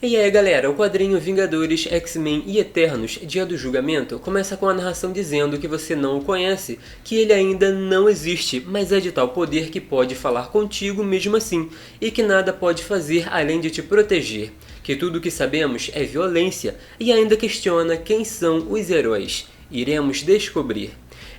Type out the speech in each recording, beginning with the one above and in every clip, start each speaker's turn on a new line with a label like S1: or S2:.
S1: E aí galera, o quadrinho Vingadores, X-Men e Eternos, Dia do Julgamento, começa com a narração dizendo que você não o conhece, que ele ainda não existe, mas é de tal poder que pode falar contigo mesmo assim, e que nada pode fazer além de te proteger, que tudo o que sabemos é violência, e ainda questiona quem são os heróis. Iremos descobrir.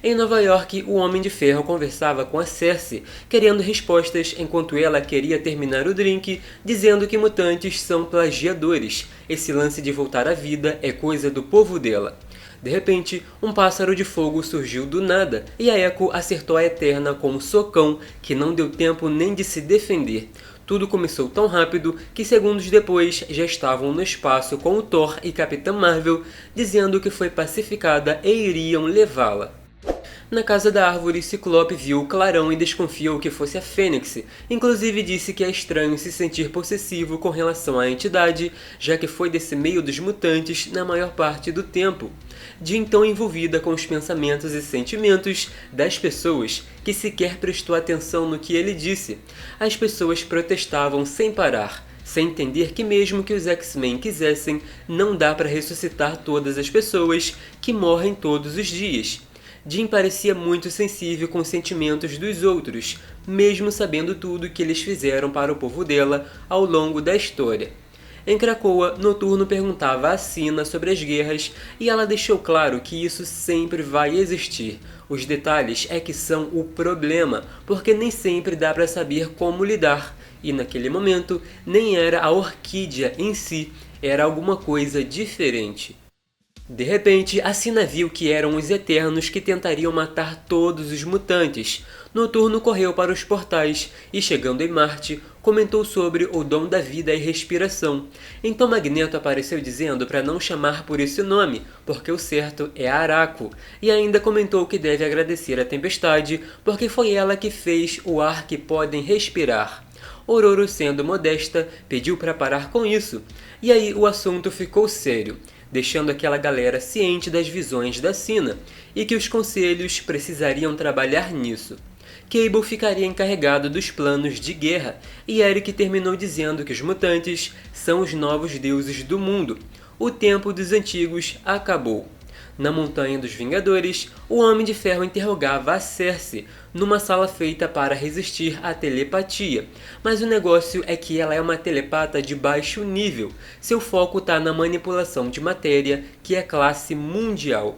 S1: Em Nova York, o Homem de Ferro conversava com a Cersei, querendo respostas enquanto ela queria terminar o drink, dizendo que mutantes são plagiadores. Esse lance de voltar à vida é coisa do povo dela. De repente, um pássaro de fogo surgiu do nada, e a Echo acertou a Eterna com um socão que não deu tempo nem de se defender. Tudo começou tão rápido que segundos depois já estavam no espaço com o Thor e Capitã Marvel, dizendo que foi pacificada e iriam levá-la. Na casa da árvore, Ciclope viu o clarão e desconfiou que fosse a Fênix, inclusive disse que é estranho se sentir possessivo com relação à entidade, já que foi desse meio dos mutantes na maior parte do tempo. De então envolvida com os pensamentos e sentimentos das pessoas, que sequer prestou atenção no que ele disse. As pessoas protestavam sem parar, sem entender que mesmo que os X-Men quisessem, não dá para ressuscitar todas as pessoas que morrem todos os dias. Jean parecia muito sensível com os sentimentos dos outros, mesmo sabendo tudo que eles fizeram para o povo dela ao longo da história. Em Krakoa, Noturno perguntava a Sina sobre as guerras e ela deixou claro que isso sempre vai existir. Os detalhes é que são o problema, porque nem sempre dá para saber como lidar. E naquele momento, nem era a orquídea em si, era alguma coisa diferente. De repente, a Sina viu que eram os Eternos que tentariam matar todos os mutantes. Noturno correu para os portais e, chegando em Marte, comentou sobre o dom da vida e respiração. Então Magneto apareceu dizendo para não chamar por esse nome, porque o certo é Araco, e ainda comentou que deve agradecer a Tempestade, porque foi ela que fez o ar que podem respirar. Ororo, sendo modesta, pediu para parar com isso, e aí o assunto ficou sério, deixando aquela galera ciente das visões da Sina, e que os conselhos precisariam trabalhar nisso. Cable ficaria encarregado dos planos de guerra, e Eric terminou dizendo que os mutantes são os novos deuses do mundo. O tempo dos antigos acabou. Na Montanha dos Vingadores, o Homem de Ferro interrogava a Cersei, numa sala feita para resistir à telepatia. Mas o negócio é que ela é uma telepata de baixo nível. Seu foco está na manipulação de matéria, que é classe mundial.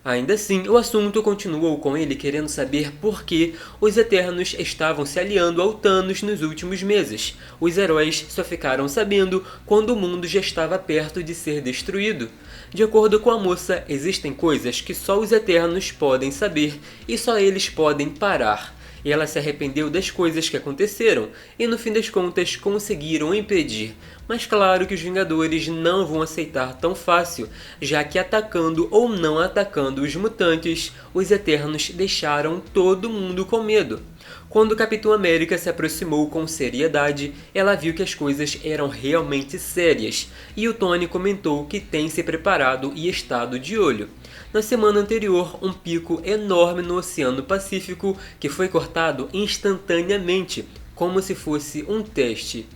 S1: Ainda assim, o assunto continuou com ele querendo saber por que os Eternos estavam se aliando ao Thanos nos últimos meses. Os heróis só ficaram sabendo quando o mundo já estava perto de ser destruído. De acordo com a moça, existem coisas que só os Eternos podem saber e só eles podem parar. E ela se arrependeu das coisas que aconteceram e no fim das contas conseguiram impedir. Mas claro que os Vingadores não vão aceitar tão fácil, já que atacando ou não atacando os mutantes, os Eternos deixaram todo mundo com medo. Quando o Capitão América se aproximou com seriedade, ela viu que as coisas eram realmente sérias, e o Tony comentou que tem se preparado e estado de olho. Na semana anterior, um pico enorme no Oceano Pacífico que foi cortado instantaneamente, como se fosse um teste.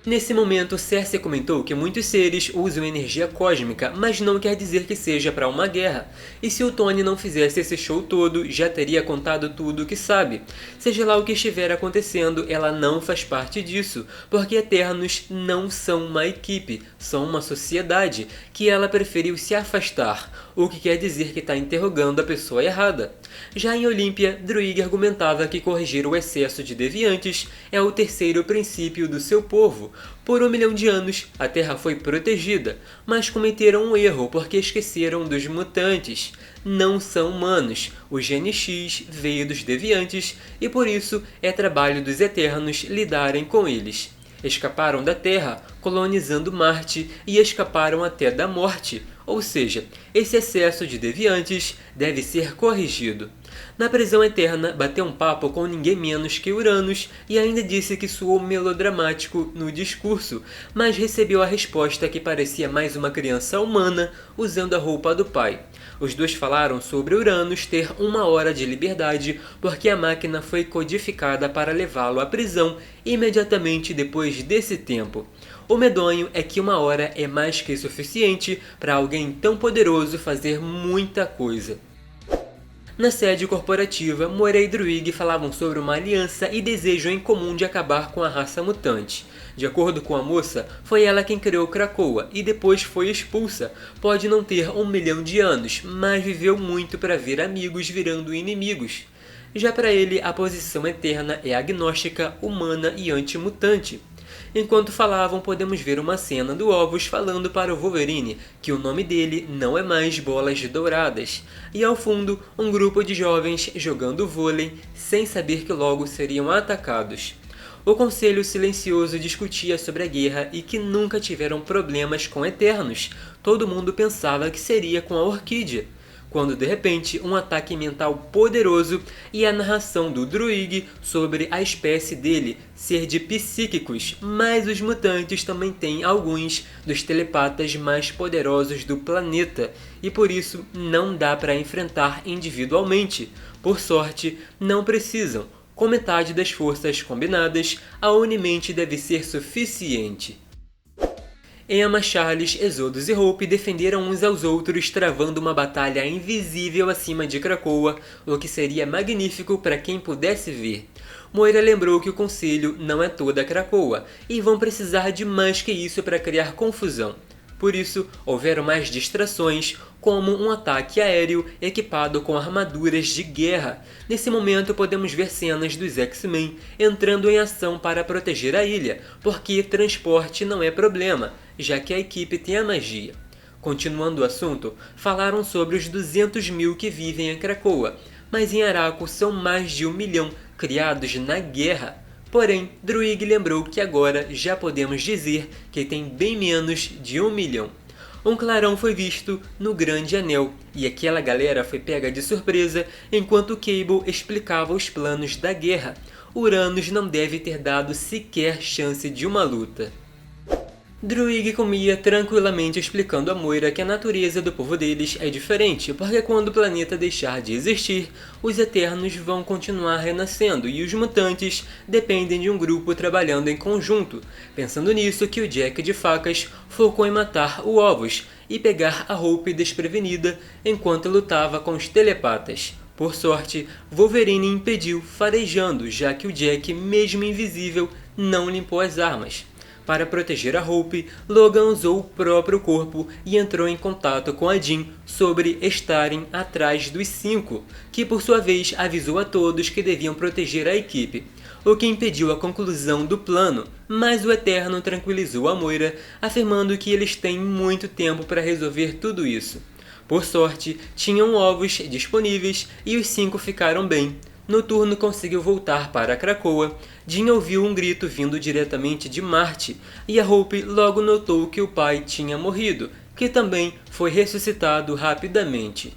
S1: Nesse momento, Cersei comentou que muitos seres usam energia cósmica, mas não quer dizer que seja para uma guerra. E se o Tony não fizesse esse show todo, já teria contado tudo o que sabe. Seja lá o que estiver acontecendo, ela não faz parte disso, porque Eternos não são uma equipe, são uma sociedade, que ela preferiu se afastar, o que quer dizer que está interrogando a pessoa errada. Já em Olímpia, Druig argumentava que corrigir o excesso de deviantes é o terceiro princípio do seu povo. Por 1 milhão de anos, a Terra foi protegida, mas cometeram um erro porque esqueceram dos mutantes. Não são humanos, o gene X veio dos deviantes e por isso é trabalho dos Eternos lidarem com eles. Escaparam da Terra, colonizando Marte e escaparam até da morte, ou seja, esse excesso de deviantes deve ser corrigido. Na prisão eterna, bateu um papo com ninguém menos que Uranus e ainda disse que soou melodramático no discurso, mas recebeu a resposta que parecia mais uma criança humana usando a roupa do pai. Os dois falaram sobre Uranus ter 1 hora de liberdade porque a máquina foi codificada para levá-lo à prisão imediatamente depois desse tempo. O medonho é que 1 hora é mais que suficiente para alguém tão poderoso fazer muita coisa. Na sede corporativa, Moira e Druig falavam sobre uma aliança e desejo em comum de acabar com a raça mutante. De acordo com a moça, foi ela quem criou Krakoa e depois foi expulsa. Pode não ter 1 milhão de anos, mas viveu muito para ver amigos virando inimigos. Já para ele, a posição eterna é agnóstica, humana e antimutante. Enquanto falavam, podemos ver uma cena do Ovos falando para o Wolverine que o nome dele não é mais Bolas Douradas, e ao fundo, um grupo de jovens jogando vôlei sem saber que logo seriam atacados. O Conselho Silencioso discutia sobre a guerra e que nunca tiveram problemas com Eternos. Todo mundo pensava que seria com a Orquídea, quando de repente um ataque mental poderoso e a narração do Druig sobre a espécie dele ser de psíquicos, mas os mutantes também têm alguns dos telepatas mais poderosos do planeta e por isso não dá para enfrentar individualmente. Por sorte, não precisam. Com metade das forças combinadas, a Unimente deve ser suficiente. Emma, Charles, Exodus e Hope defenderam uns aos outros, travando uma batalha invisível acima de Krakoa, o que seria magnífico para quem pudesse ver. Moira lembrou que o Conselho não é toda Krakoa, e vão precisar de mais que isso para criar confusão. Por isso, houveram mais distrações, como um ataque aéreo equipado com armaduras de guerra. Nesse momento, podemos ver cenas dos X-Men entrando em ação para proteger a ilha, porque transporte não é problema, já que a equipe tem a magia. Continuando o assunto, falaram sobre os 200 mil que vivem em Krakoa, mas em Arakko são mais de 1 milhão criados na guerra. Porém, Druig lembrou que agora já podemos dizer que tem bem menos de 1 milhão. Um clarão foi visto no Grande Anel, e aquela galera foi pega de surpresa enquanto Cable explicava os planos da guerra. Uranus não deve ter dado sequer chance de uma luta. Druig comia tranquilamente explicando a Moira que a natureza do povo deles é diferente, porque quando o planeta deixar de existir, os Eternos vão continuar renascendo e os mutantes dependem de um grupo trabalhando em conjunto. Pensando nisso que o Jack de Facas focou em matar o Ovos e pegar a Hope desprevenida enquanto lutava com os telepatas. Por sorte, Wolverine impediu farejando, já que o Jack, mesmo invisível, não limpou as armas. Para proteger a Hope, Logan usou o próprio corpo e entrou em contato com a Jean sobre estarem atrás dos 5, que por sua vez avisou a todos que deviam proteger a equipe, o que impediu a conclusão do plano, mas o Eterno tranquilizou a Moira, afirmando que eles têm muito tempo para resolver tudo isso. Por sorte, tinham ovos disponíveis e os 5 ficaram bem. Noturno conseguiu voltar para Krakoa. Jean ouviu um grito vindo diretamente de Marte, e a Hope logo notou que o pai tinha morrido, que também foi ressuscitado rapidamente.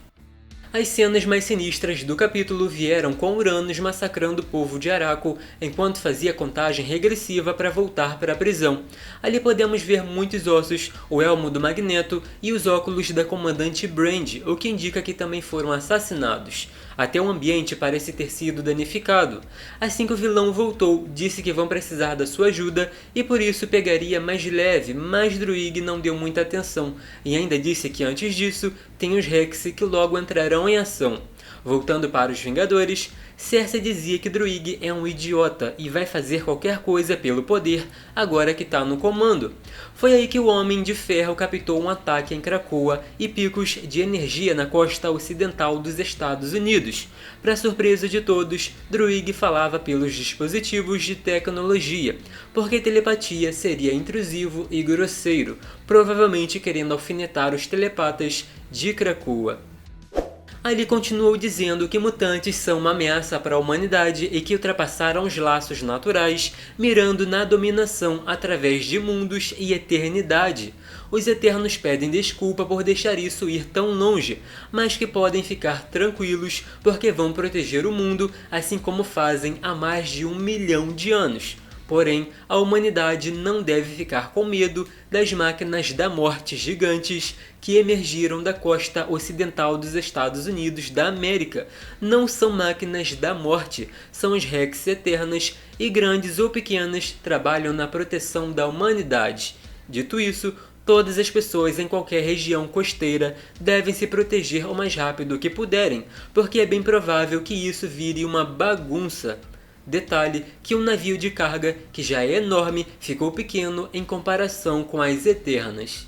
S1: As cenas mais sinistras do capítulo vieram com Uranus massacrando o povo de Arakko enquanto fazia contagem regressiva para voltar para a prisão. Ali podemos ver muitos ossos, o elmo do Magneto e os óculos da comandante Brand, o que indica que também foram assassinados. Até o ambiente parece ter sido danificado. Assim que o vilão voltou, disse que vão precisar da sua ajuda e por isso pegaria mais leve, mas Druig não deu muita atenção e ainda disse que antes disso tem os Rex que logo entrarão em ação. Voltando para os Vingadores, Cersei dizia que Druig é um idiota e vai fazer qualquer coisa pelo poder agora que está no comando. Foi aí que o Homem de Ferro captou um ataque em Krakoa e picos de energia na costa ocidental dos Estados Unidos. Para surpresa de todos, Druig falava pelos dispositivos de tecnologia, porque telepatia seria intrusivo e grosseiro, provavelmente querendo alfinetar os telepatas de Krakoa. Ali continuou dizendo que mutantes são uma ameaça para a humanidade e que ultrapassaram os laços naturais, mirando na dominação através de mundos e eternidade. Os Eternos pedem desculpa por deixar isso ir tão longe, mas que podem ficar tranquilos porque vão proteger o mundo assim como fazem há mais de 1 milhão de anos. Porém, a humanidade não deve ficar com medo das máquinas da morte gigantes que emergiram da costa ocidental dos Estados Unidos da América. Não são máquinas da morte, são as Rex Eternas e grandes ou pequenas trabalham na proteção da humanidade. Dito isso, todas as pessoas em qualquer região costeira devem se proteger o mais rápido que puderem, porque é bem provável que isso vire uma bagunça. Detalhe que um navio de carga, que já é enorme, ficou pequeno em comparação com as Eternas.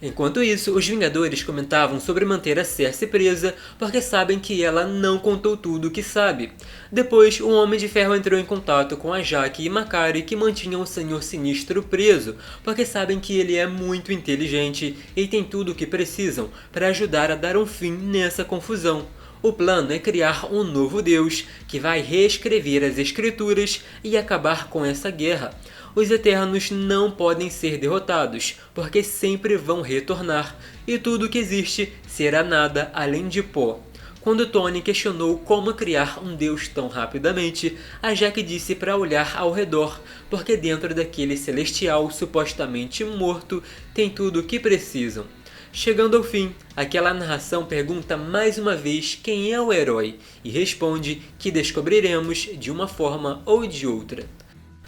S1: Enquanto isso, os Vingadores comentavam sobre manter a Cersei presa porque sabem que ela não contou tudo o que sabe. Depois, o Homem de Ferro entrou em contato com a Jaqen e Makkari que mantinham o Senhor Sinistro preso, porque sabem que ele é muito inteligente e tem tudo o que precisam para ajudar a dar um fim nessa confusão. O plano é criar um novo Deus que vai reescrever as Escrituras e acabar com essa guerra. Os Eternos não podem ser derrotados, porque sempre vão retornar, e tudo que existe será nada além de pó. Quando Tony questionou como criar um Deus tão rapidamente, a Jaqen disse para olhar ao redor, porque dentro daquele celestial supostamente morto tem tudo o que precisam. Chegando ao fim, aquela narração pergunta mais uma vez quem é o herói e responde que descobriremos de uma forma ou de outra.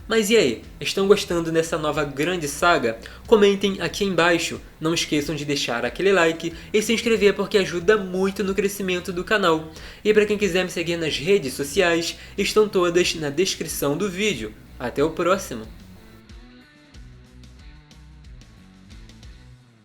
S1: Mas e aí, estão gostando dessa nova grande saga? Comentem aqui embaixo, não esqueçam de deixar aquele like e se inscrever porque ajuda muito no crescimento do canal. E para quem quiser me seguir nas redes sociais, estão todas na descrição do vídeo. Até o próximo!